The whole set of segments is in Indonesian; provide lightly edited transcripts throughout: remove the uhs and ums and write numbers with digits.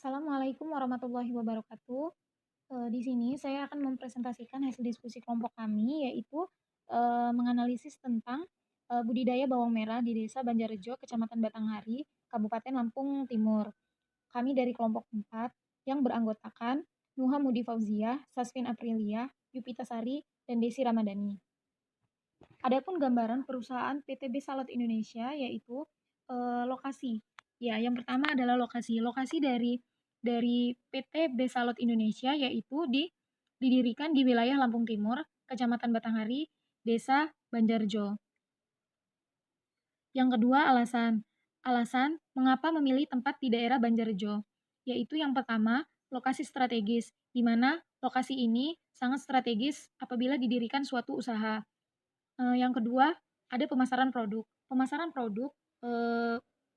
Assalamualaikum warahmatullahi wabarakatuh. Di sini saya akan mempresentasikan hasil diskusi kelompok kami, yaitu menganalisis tentang budidaya bawang merah di Desa Banjarrejo, Kecamatan Batanghari, Kabupaten Lampung Timur. Kami dari kelompok 4 yang beranggotakan Nuha Mudi Fauziah, Sasvin Aprilia, Yupita Sari, dan Desi Ramadhani. Adapun gambaran perusahaan PTB Salad Indonesia yaitu lokasi. Ya, yang pertama adalah lokasi. Lokasi dari PT Besalot Indonesia yaitu didirikan di wilayah Lampung Timur, Kecamatan Batanghari, Desa Banjarjo. Yang kedua, alasan. Alasan mengapa memilih tempat di daerah Banjarjo, yaitu yang pertama, lokasi strategis, di mana lokasi ini sangat strategis apabila didirikan suatu usaha. Yang kedua, ada pemasaran produk. Pemasaran produk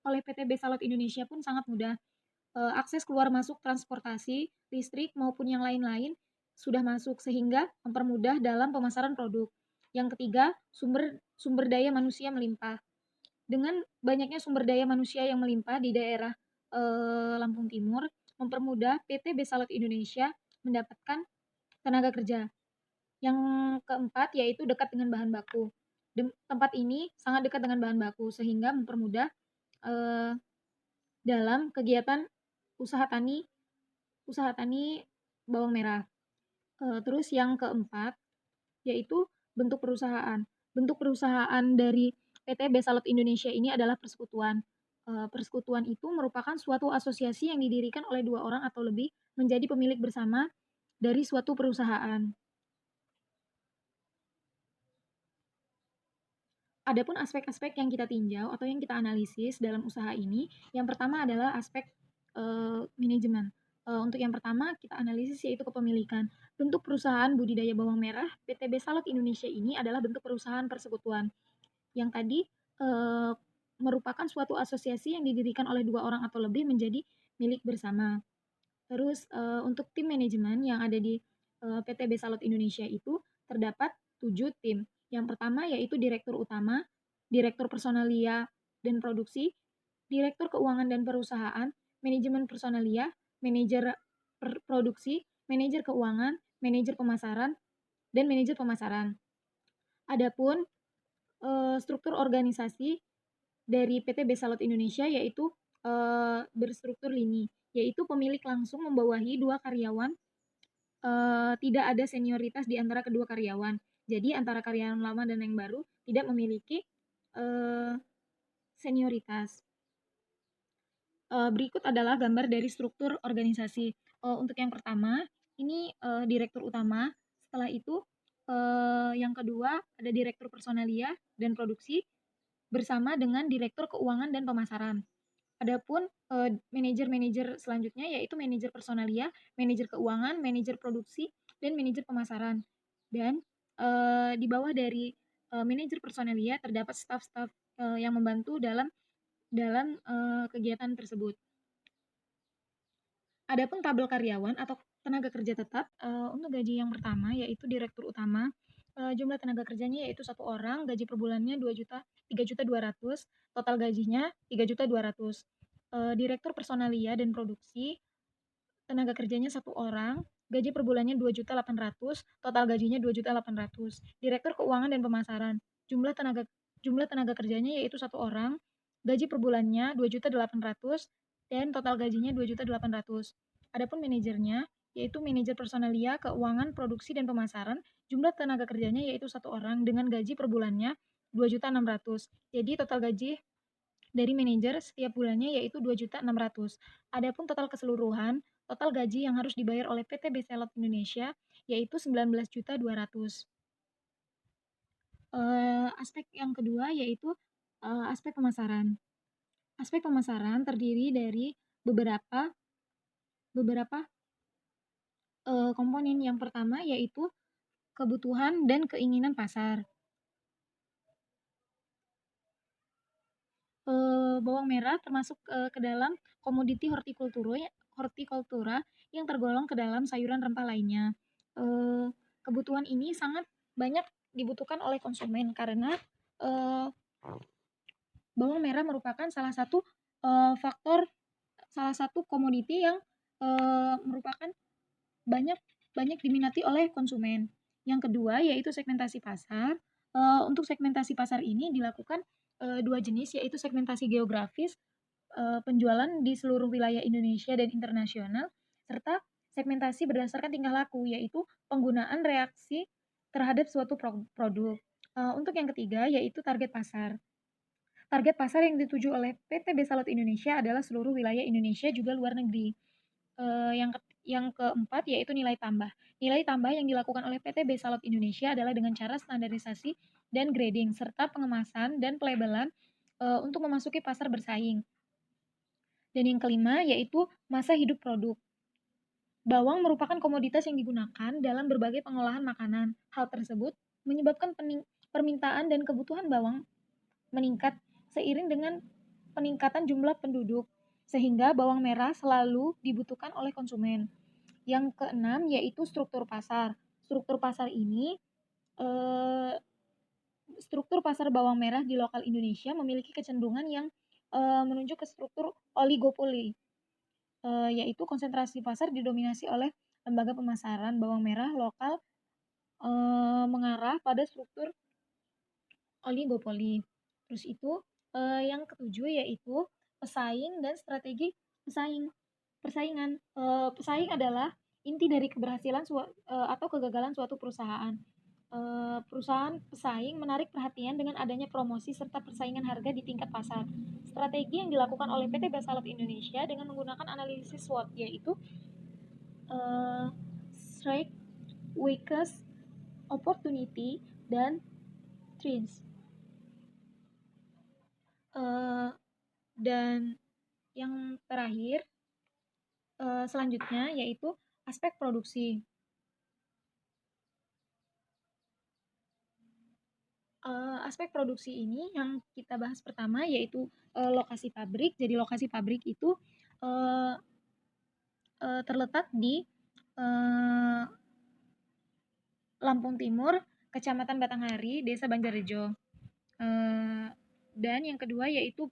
oleh PT Besalot Indonesia pun sangat mudah. Akses keluar masuk transportasi, listrik maupun yang lain-lain sudah masuk sehingga mempermudah dalam pemasaran produk. Yang ketiga, sumber sumber daya manusia melimpah. Dengan banyaknya sumber daya manusia yang melimpah di daerah Lampung Timur, mempermudah PT Besalot Indonesia mendapatkan tenaga kerja. Yang keempat yaitu dekat dengan bahan baku. Tempat ini sangat dekat dengan bahan baku sehingga mempermudah eh, dalam kegiatan usaha tani usaha tani bawang merah. Terus yang keempat yaitu bentuk perusahaan. Bentuk perusahaan dari PT Besalot Indonesia ini adalah persekutuan. Persekutuan itu merupakan suatu asosiasi yang didirikan oleh dua orang atau lebih menjadi pemilik bersama dari suatu perusahaan. Adapun aspek-aspek yang kita tinjau atau yang kita analisis dalam usaha ini, yang pertama adalah aspek manajemen. Untuk yang pertama kita analisis yaitu kepemilikan. Bentuk perusahaan budidaya bawang merah PT Besalot Indonesia ini adalah bentuk perusahaan persekutuan. Yang tadi eh, merupakan suatu asosiasi yang didirikan oleh dua orang atau lebih menjadi milik bersama. Terus untuk tim manajemen yang ada di PT Besalot Indonesia itu terdapat 7 tim. Yang pertama yaitu direktur utama, direktur personalia dan produksi, direktur keuangan dan perusahaan, manajemen personalia, manajer produksi, manajer keuangan, manajer pemasaran, dan manajer pemasaran. Adapun struktur organisasi dari PT Besalot Indonesia yaitu berstruktur lini, yaitu pemilik langsung membawahi dua karyawan, tidak ada senioritas di antara kedua karyawan. Jadi antara karyawan lama dan yang baru tidak memiliki senioritas. Berikut adalah gambar dari struktur organisasi. Untuk yang pertama, ini direktur utama. Setelah itu, yang kedua ada direktur personalia dan produksi bersama dengan direktur keuangan dan pemasaran. Adapun manajer-manajer selanjutnya yaitu manajer personalia, manajer keuangan, manajer produksi, dan manajer pemasaran. Dan di bawah dari manajer personalia terdapat staf-staf yang membantu dalam dalam kegiatan tersebut. Adapun tabel karyawan atau tenaga kerja tetap untuk gaji yang pertama yaitu direktur utama, jumlah tenaga kerjanya yaitu satu orang, gaji per bulannya 3.200.000, total gajinya 3.200.000. Direktur personalia dan produksi, tenaga kerjanya satu orang, gaji per bulannya 2.800.000, total gajinya 2.800.000. Direktur keuangan dan pemasaran, jumlah tenaga kerjanya yaitu satu orang, gaji per bulannya 2.800.000 dan total gajinya 2.800.000. Adapun manajernya yaitu manajer personalia, keuangan, produksi dan pemasaran, jumlah tenaga kerjanya yaitu satu orang dengan gaji per bulannya 2.600.000. Jadi total gaji dari manajer setiap bulannya yaitu 2.600.000. Adapun total keseluruhan, total gaji yang harus dibayar oleh PT Beselot Indonesia yaitu 19.200.000. Aspek yang kedua yaitu aspek pemasaran. Aspek pemasaran terdiri dari beberapa beberapa komponen. Yang pertama yaitu kebutuhan dan keinginan pasar. Bawang merah termasuk ke dalam komoditi hortikultura yang tergolong ke dalam sayuran rempah lainnya. Kebutuhan ini sangat banyak dibutuhkan oleh konsumen karena bawang merah merupakan salah satu faktor, salah satu komoditi yang merupakan banyak banyak diminati oleh konsumen. Yang kedua yaitu segmentasi pasar. Untuk segmentasi pasar ini dilakukan, 2 jenis yaitu segmentasi geografis, penjualan di seluruh wilayah Indonesia dan internasional, serta segmentasi berdasarkan tingkah laku, yaitu penggunaan reaksi terhadap suatu produk. Untuk yang ketiga yaitu target pasar. Target pasar yang dituju oleh PT Besalot Indonesia adalah seluruh wilayah Indonesia juga luar negeri. Yang keempat yaitu nilai tambah. Nilai tambah yang dilakukan oleh PT Besalot Indonesia adalah dengan cara standarisasi dan grading serta pengemasan dan pelabelan, untuk memasuki pasar bersaing. Dan yang kelima yaitu masa hidup produk. Bawang merupakan komoditas yang digunakan dalam berbagai pengolahan makanan. Hal tersebut menyebabkan permintaan dan kebutuhan bawang meningkat seiring dengan peningkatan jumlah penduduk, sehingga bawang merah selalu dibutuhkan oleh konsumen. Yang keenam yaitu struktur pasar. Struktur pasar ini, eh, struktur pasar bawang merah di lokal Indonesia memiliki kecenderungan yang menunjuk ke struktur oligopoli, yaitu konsentrasi pasar didominasi oleh lembaga pemasaran bawang merah lokal, mengarah pada struktur oligopoli. Terus itu, yang ketujuh yaitu pesaing dan strategi pesaing. Persaingan, pesaing adalah inti dari keberhasilan atau kegagalan suatu perusahaan. Perusahaan pesaing menarik perhatian dengan adanya promosi serta persaingan harga di tingkat pasar. Strategi yang dilakukan oleh PT Basalot Indonesia dengan menggunakan analisis SWOT yaitu, eee, Strike, Weakness, Opportunity, dan Threats. Eee, dan yang terakhir, selanjutnya yaitu aspek produksi. Aspek produksi ini yang kita bahas pertama yaitu, lokasi pabrik. Jadi lokasi pabrik itu, eee terletak di, eee, Lampung Timur, Kecamatan Batanghari, Desa Banjarrejo. Eee, dan yang kedua yaitu,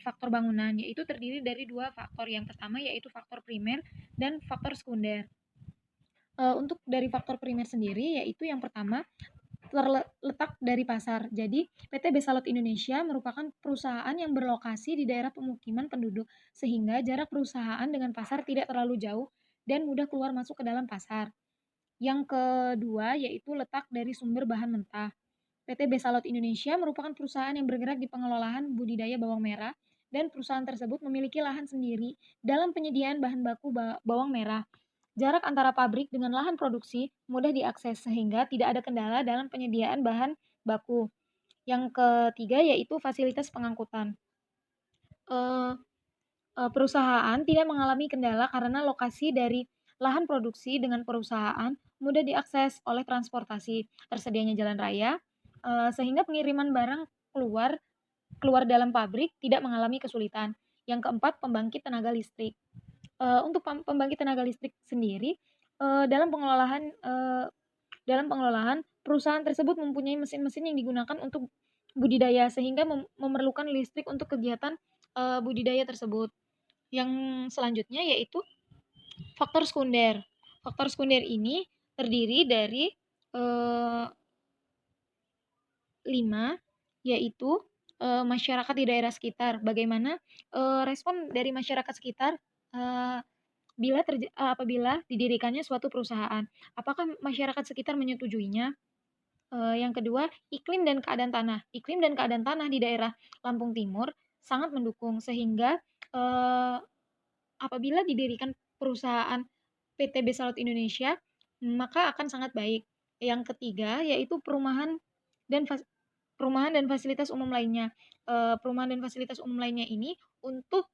faktor bangunan, yaitu terdiri dari 2 faktor. Yang pertama yaitu faktor primer dan faktor sekunder. Untuk dari faktor primer sendiri yaitu yang pertama terletak dari pasar. Jadi, PT Besalot Indonesia merupakan perusahaan yang berlokasi di daerah pemukiman penduduk, sehingga jarak perusahaan dengan pasar tidak terlalu jauh dan mudah keluar masuk ke dalam pasar. Yang kedua yaitu letak dari sumber bahan mentah. PT Besalot Indonesia merupakan perusahaan yang bergerak di pengelolaan budidaya bawang merah dan perusahaan tersebut memiliki lahan sendiri dalam penyediaan bahan baku bawang merah. Jarak antara pabrik dengan lahan produksi mudah diakses sehingga tidak ada kendala dalam penyediaan bahan baku. Yang ketiga yaitu fasilitas pengangkutan. Eh, Perusahaan tidak mengalami kendala karena lokasi dari lahan produksi dengan perusahaan mudah diakses oleh transportasi, tersedianya jalan raya, sehingga pengiriman barang keluar keluar dalam pabrik tidak mengalami kesulitan. Yang keempat, pembangkit tenaga listrik. Untuk pembangkit tenaga listrik sendiri, eee, dalam pengelolaan eee, dalam pengelolaan perusahaan tersebut mempunyai mesin-mesin yang digunakan untuk budidaya sehingga memerlukan listrik untuk kegiatan, budidaya tersebut. Yang selanjutnya yaitu faktor sekunder. Faktor sekunder ini terdiri dari, eee, 5 yaitu, masyarakat di daerah sekitar. Bagaimana, respon dari masyarakat sekitar, eee, apabila didirikannya suatu perusahaan. Apakah masyarakat sekitar menyetujuinya? Yang kedua, iklim dan keadaan tanah. Iklim dan keadaan tanah di daerah Lampung Timur sangat mendukung sehingga, eee, apabila didirikan perusahaan PT Besalot Indonesia, maka akan sangat baik. Yang ketiga, yaitu dan fas perumahan dan fasilitas umum lainnya. Perumahan dan fasilitas umum lainnya ini untuk,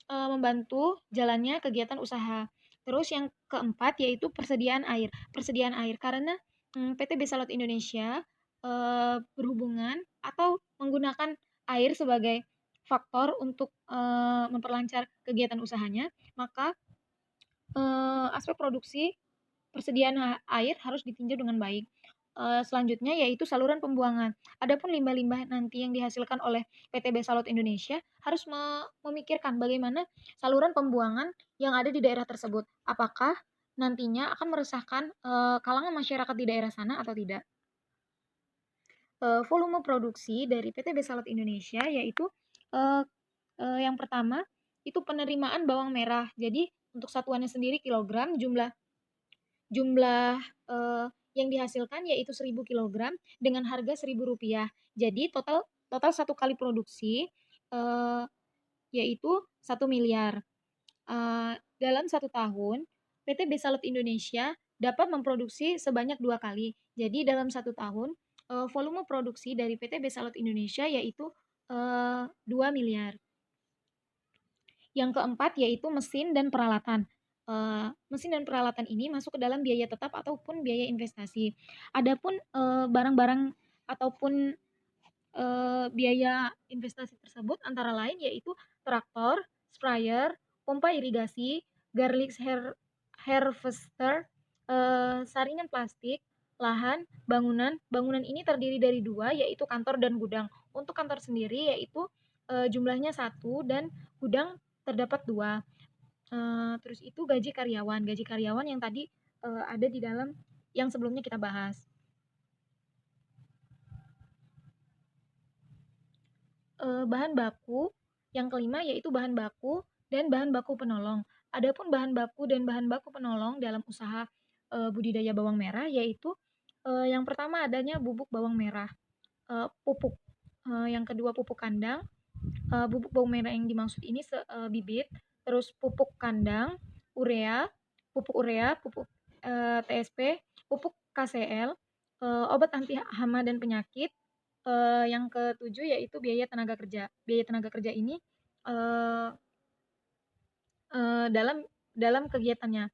membantu jalannya kegiatan usaha. Terus yang keempat yaitu persediaan air. Persediaan air karena, PT Besalot Indonesia, berhubungan atau menggunakan air sebagai faktor untuk, memperlancar kegiatan usahanya, maka, aspek produksi persediaan air harus ditinjau dengan baik. Selanjutnya yaitu saluran pembuangan. Adapun limbah-limbah nanti yang dihasilkan oleh PT Besalot Indonesia harus memikirkan bagaimana saluran pembuangan yang ada di daerah tersebut. Apakah nantinya akan meresahkan kalangan masyarakat di daerah sana atau tidak? Volume produksi dari PT Besalot Indonesia yaitu eee yang pertama itu penerimaan bawang merah. Jadi untuk satuannya sendiri kilogram, jumlah jumlah, yang dihasilkan yaitu 1.000 kilogram dengan harga Rp1.000. Jadi total total satu kali produksi, eee, yaitu 1 miliar. Dalam satu tahun, PT Besalot Indonesia dapat memproduksi sebanyak 2 kali. Jadi dalam satu tahun, volume produksi dari PT Besalot Indonesia yaitu, 2 miliar. Yang keempat yaitu mesin dan peralatan. Mesin dan peralatan ini masuk ke dalam biaya tetap ataupun biaya investasi. Adapun, barang-barang ataupun, biaya investasi tersebut antara lain yaitu traktor, sprayer, pompa irigasi, garlic harvester, saringan plastik, lahan, bangunan. Bangunan ini terdiri dari 2 yaitu kantor dan gudang. Untuk kantor sendiri yaitu, jumlahnya satu dan gudang terdapat 2. Terus itu gaji karyawan. Gaji karyawan yang tadi, ada di dalam yang sebelumnya kita bahas. Bahan baku, yang kelima yaitu bahan baku dan bahan baku penolong. Adapun bahan baku dan bahan baku penolong dalam usaha, budidaya bawang merah yaitu, yang pertama adanya bubuk bawang merah, pupuk, yang kedua pupuk kandang, bubuk bawang merah yang dimaksud ini bibit, terus pupuk kandang, urea, pupuk, TSP, pupuk KCL, obat anti hama dan penyakit, yang ketujuh yaitu biaya tenaga kerja. Biaya tenaga kerja ini, eee dalam dalam kegiatannya.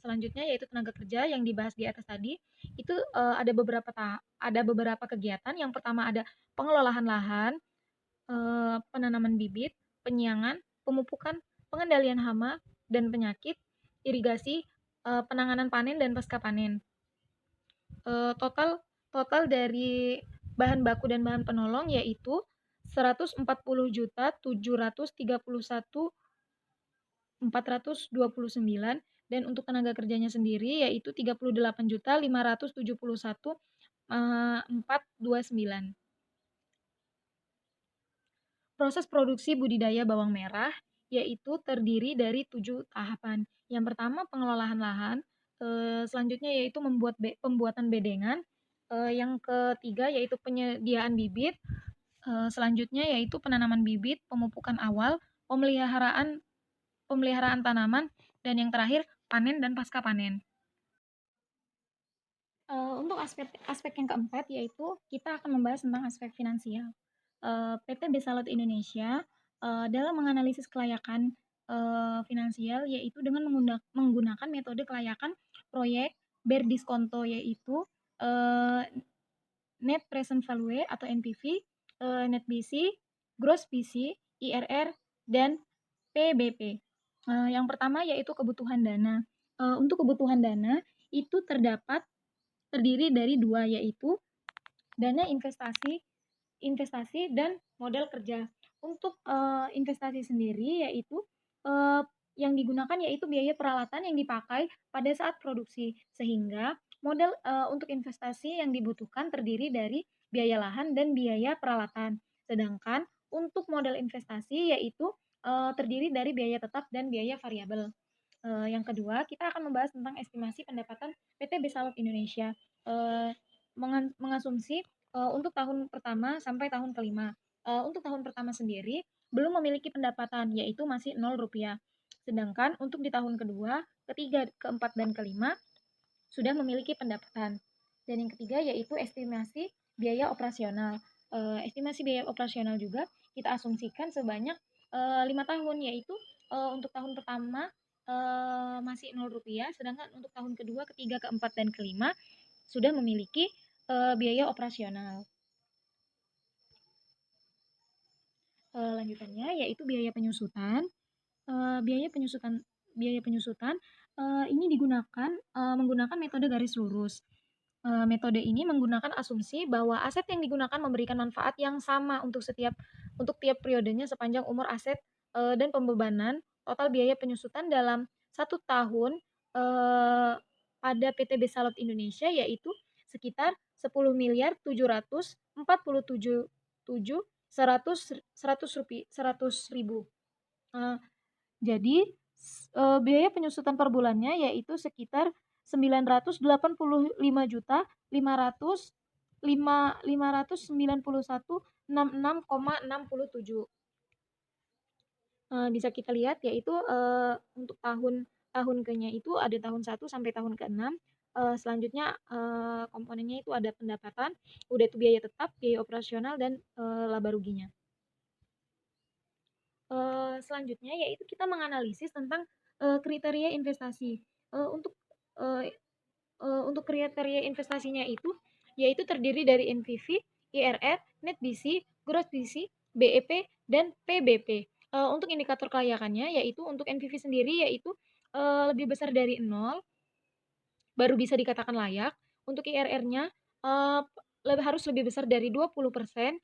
Selanjutnya yaitu tenaga kerja yang dibahas di atas tadi, itu, ada beberapa kegiatan. Yang pertama ada pengelolaan lahan, penanaman bibit, penyiangan, pemupukan, pengendalian hama dan penyakit, irigasi, penanganan panen dan pasca panen. Total total dari bahan baku dan bahan penolong yaitu 140.731.429 dan untuk tenaga kerjanya sendiri yaitu 38.571.429. Proses produksi budidaya bawang merah yaitu terdiri dari 7 tahapan. Yang pertama pengelolaan lahan, selanjutnya yaitu pembuatan bedengan, yang ketiga yaitu penyediaan bibit, selanjutnya yaitu penanaman bibit, pemupukan awal, pemeliharaan pemeliharaan tanaman, dan yang terakhir panen dan pasca panen. Untuk aspek aspek yang keempat yaitu kita akan membahas tentang aspek finansial. PT Besalot Indonesia, dalam menganalisis kelayakan, finansial yaitu dengan menggunakan metode kelayakan proyek berdiskonto yaitu, eee, Net Present Value atau NPV, Net BC, Gross BC, IRR, dan PBP. Yang pertama yaitu kebutuhan dana. Untuk kebutuhan dana itu terdiri dari 2 yaitu dana investasi investasi dan modal kerja. Untuk, investasi sendiri yaitu, eee, yang digunakan yaitu biaya peralatan yang dipakai pada saat produksi, sehingga modal, untuk investasi yang dibutuhkan terdiri dari biaya lahan dan biaya peralatan. Sedangkan untuk modal investasi yaitu, terdiri dari biaya tetap dan biaya variabel. Yang kedua, kita akan membahas tentang estimasi pendapatan PT Besalot Indonesia, eee, mengasumsi, untuk tahun pertama sampai tahun kelima. Untuk tahun pertama sendiri belum memiliki pendapatan, yaitu masih Rp0. Sedangkan untuk di tahun kedua, ketiga, keempat, dan kelima sudah memiliki pendapatan. Dan yang ketiga yaitu estimasi biaya operasional. Estimasi biaya operasional juga kita asumsikan sebanyak 5 tahun, yaitu untuk tahun pertama masih Rp0, sedangkan untuk tahun kedua, ketiga, keempat, dan kelima sudah memiliki biaya operasional. Lanjutannya yaitu biaya penyusutan. Biaya penyusutan biaya penyusutan ini menggunakan metode garis lurus. Metode ini menggunakan asumsi bahwa aset yang digunakan memberikan manfaat yang sama untuk tiap periodenya sepanjang umur aset, dan pembebanan total biaya penyusutan dalam 1 tahun, eee, pada PT Besalot Indonesia yaitu sekitar 10.747.100.000.000. Eee, jadi, biaya penyusutan per bulannya yaitu sekitar 991.591.66,67. Bisa kita lihat yaitu, untuk tahun ke-nya itu ada tahun 1 sampai tahun ke-6, selanjutnya, komponennya itu ada pendapatan, udah itu biaya tetap, biaya operasional, dan, laba ruginya. Selanjutnya yaitu kita menganalisis tentang, kriteria investasi. Eee, untuk, eee untuk kriteria investasinya itu, yaitu terdiri dari NPV, IRR, Net BC, Gross BC, BEP, dan PBP. Untuk indikator kelayakannya yaitu untuk NPV sendiri yaitu, lebih besar dari 0 baru bisa dikatakan layak. Untuk IRR-nya, harus lebih besar dari 20%,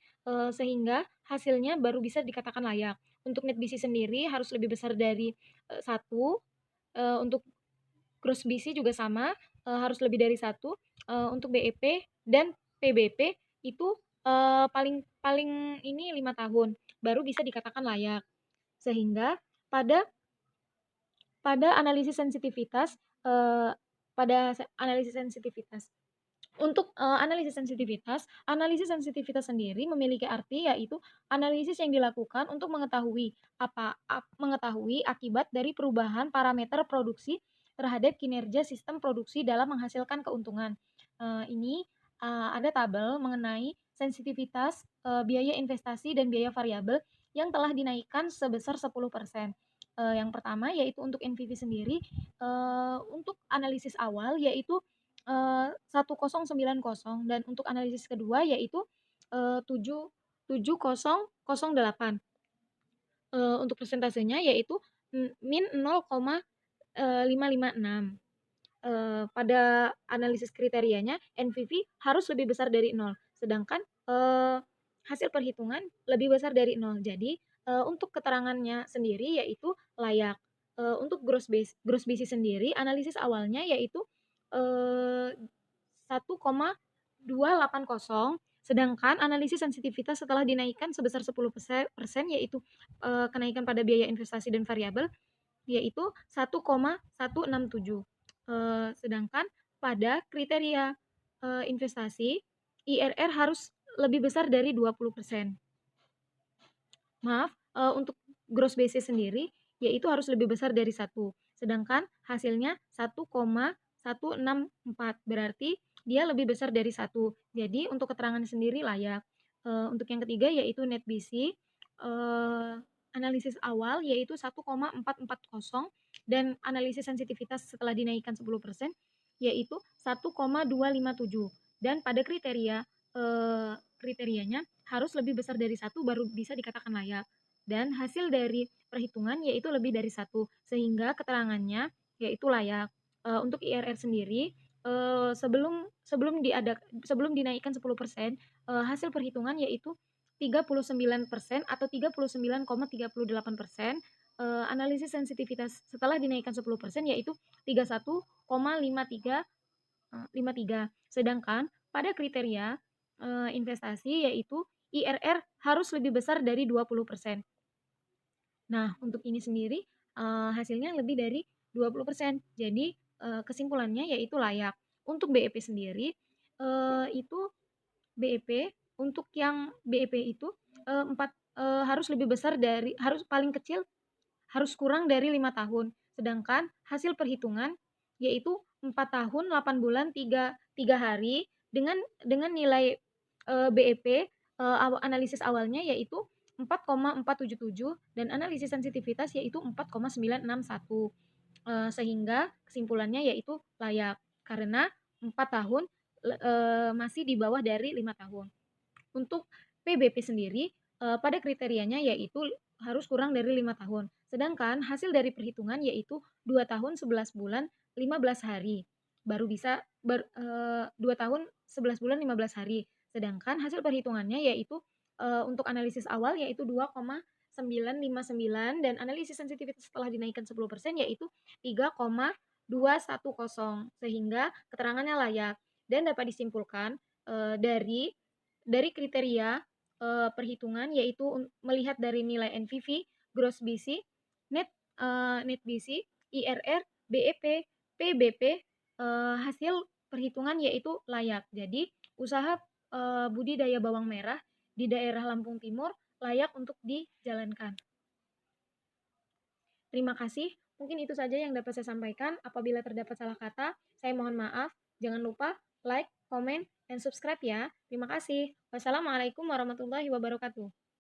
sehingga hasilnya baru bisa dikatakan layak. Untuk Net BC sendiri harus lebih besar dari, 1, untuk Gross BC juga sama, harus lebih dari 1, untuk BEP dan PBP itu, paling paling ini 5 tahun, baru bisa dikatakan layak. Sehingga pada pada analisis sensitivitas, eee, pada analisis sensitivitas analisis sensitivitas sendiri memiliki arti yaitu analisis yang dilakukan untuk mengetahui akibat dari perubahan parameter produksi terhadap kinerja sistem produksi dalam menghasilkan keuntungan. Ini, ada tabel mengenai sensitivitas, biaya investasi dan biaya variabel yang telah dinaikkan sebesar 10%. Yang pertama yaitu untuk NPV sendiri, untuk analisis awal yaitu 1090 dan untuk analisis kedua yaitu, 7008. Untuk persentasenya yaitu min 0,556. Pada analisis kriterianya NPV harus lebih besar dari 0, sedangkan, hasil perhitungan lebih besar dari 0. Jadi, untuk keterangannya sendiri yaitu layak. Untuk gross base sendiri analisis awalnya yaitu, eee, 1,280, sedangkan analisis sensitivitas setelah dinaikkan sebesar 10% yaitu, kenaikan pada biaya investasi dan variabel yaitu 1,167. Sedangkan pada kriteria, investasi, IRR harus lebih besar dari 20%. Maaf, untuk gross basis sendiri, yaitu harus lebih besar dari 1, sedangkan hasilnya 1,164, berarti dia lebih besar dari 1. Jadi untuk keterangan sendiri layak. Untuk yang ketiga yaitu Net BC, analisis awal yaitu 1,440 dan analisis sensitivitas setelah dinaikkan 10% yaitu 1,257 dan pada kriterianya harus lebih besar dari 1 baru bisa dikatakan layak. Dan hasil dari perhitungan yaitu lebih dari 1 sehingga keterangannya yaitu layak. Untuk IRR sendiri, sebelum sebelum dinaikkan 10%, hasil perhitungan yaitu 39% atau 39,38%. Analisis sensitivitas setelah dinaikkan 10% yaitu 31,53. Sedangkan pada kriteria, investasi yaitu IRR harus lebih besar dari 20%. Nah, untuk ini sendiri, hasilnya lebih dari 20%. Jadi, kesimpulannya yaitu layak. Untuk BEP sendiri, itu BEP untuk yang BEP itu, harus lebih besar dari harus paling kecil harus kurang dari 5 tahun. Sedangkan hasil perhitungan yaitu 4 tahun, 8 bulan, 3 hari dengan nilai, BEP, analisis awalnya yaitu 4,477 dan analisis sensitivitas yaitu 4,961. Sehingga kesimpulannya yaitu layak karena 4 tahun masih di bawah dari 5 tahun. Untuk PBP sendiri, pada kriterianya yaitu harus kurang dari 5 tahun. Sedangkan hasil dari perhitungan yaitu 2 tahun, 11 bulan, 15 hari. baru bisa 2 tahun 11 bulan 15 hari. Sedangkan hasil perhitungannya yaitu, untuk analisis awal yaitu 2,959 dan analisis sensitivitas setelah dinaikkan 10% yaitu 3,210 sehingga keterangannya layak dan dapat disimpulkan, dari kriteria, perhitungan yaitu melihat dari nilai NPV, gross BC, net BC, IRR, BEP, PBP, hasil perhitungan yaitu layak. Jadi usaha, budidaya bawang merah di daerah Lampung Timur layak untuk dijalankan. Terima kasih, mungkin itu saja yang dapat saya sampaikan. Apabila terdapat salah kata, saya mohon maaf. Jangan lupa like, comment, dan subscribe ya. Terima kasih. Wassalamualaikum warahmatullahi wabarakatuh.